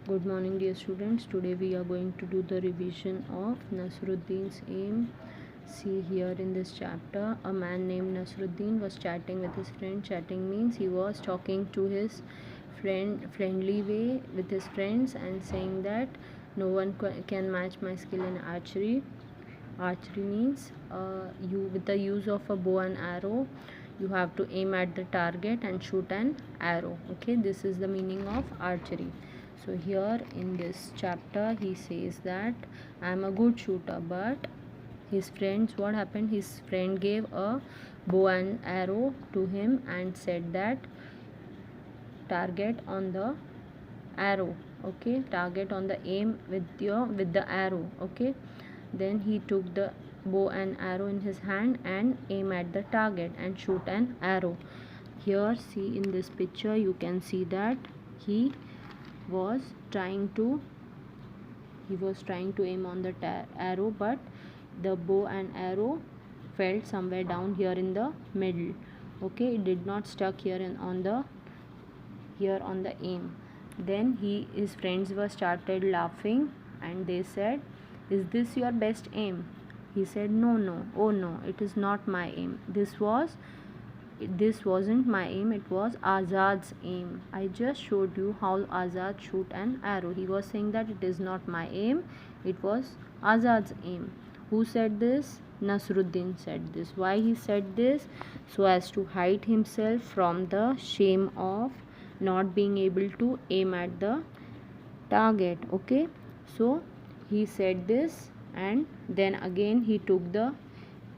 Good morning, dear students. Today we are going to do the revision of Nasruddin's aim. See here in this chapter, a man named Nasruddin was chatting with his friend. Chatting means he was talking to his friendly way with his friends and saying that no one can match my skill in archery. Archery means you with the use of a bow and arrow, you have to aim at the target and shoot an arrow. Okay, this is the meaning of archery. So here in this chapter he says that I am a good shooter, but his friends, what happened, his friend gave a bow and arrow to him and said that target on the arrow. Okay, target on the aim with the arrow. Okay, then he took the bow and arrow in his hand and aim at the target and shoot an arrow. Here see in this picture you can see that he was trying to aim on the arrow, but the bow and arrow fell somewhere down here in the middle. Okay, it did not stuck here on the aim. Then his friends were started laughing and they said, is this your best aim? He said, no, oh no, it is not my aim. This wasn't my aim, it was Azad's aim. I just showed you how Azad shoot an arrow. He was saying that it is not my aim, it was Azad's aim. Who said this? Nasruddin said this. Why he said this? So as to hide himself from the shame of not being able to aim at the target. Okay, so he said this, and then again he took the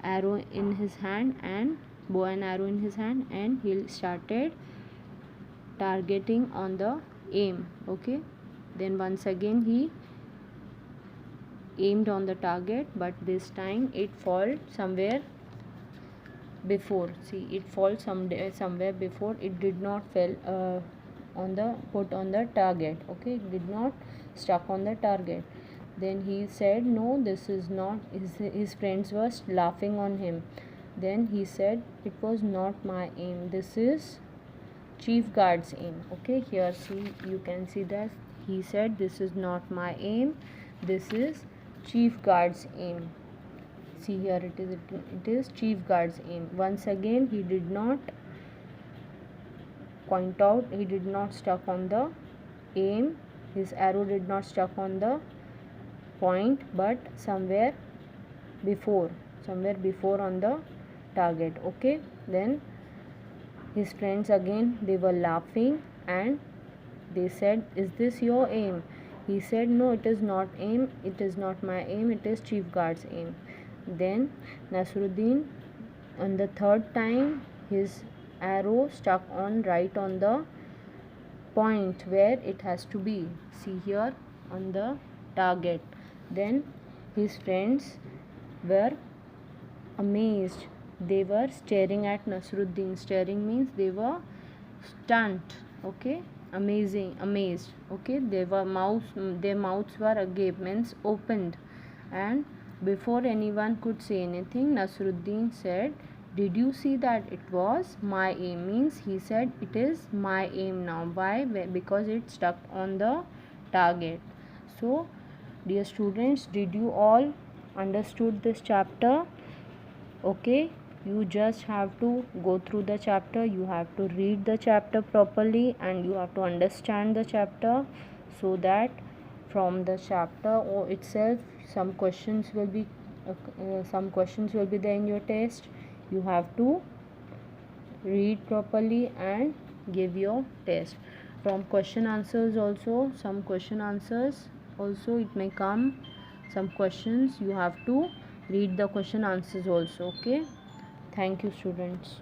arrow in his hand and bow and arrow in his hand, and he started targeting on the aim. Okay, then once again he aimed on the target, but this time it fall somewhere before. See, it falls somewhere before. It did not fell on the target. Okay, it did not stuck on the target. Then he said, no, this is not. His friends were laughing on him. Then he said, it was not my aim, this is chief guard's aim. Okay, here see, you can see that he said, this is not my aim, this is chief guard's aim. See here, it is chief guard's aim. Once again he did not point out, he did not stuck on the aim, his arrow did not stuck on the point, but somewhere before on the target. Okay, then his friends again, they were laughing and they said, is this your aim? He said, no, it is not aim, it is not my aim, it is chief guard's aim. Then Nasruddin, on the third time, his arrow stuck on right on the point where it has to be. See here on the target. Then his friends were amazed. They were staring at Nasruddin. Staring means they were stunned. Okay, amazed. Okay, their mouths were agape, means opened. And before anyone could say anything, Nasruddin said, did you see that it was my aim? Means he said, it is my aim now. Why? Because it stuck on the target. So dear students, did you all understood this chapter? Okay, you just have to go through the chapter, you have to read the chapter properly, and you have to understand the chapter, so that from the chapter or itself some questions will be there in your test. You have to read properly and give your test. From question answers also, some question answers also it may come, some questions you have to read the question answers also. Okay, thank you students.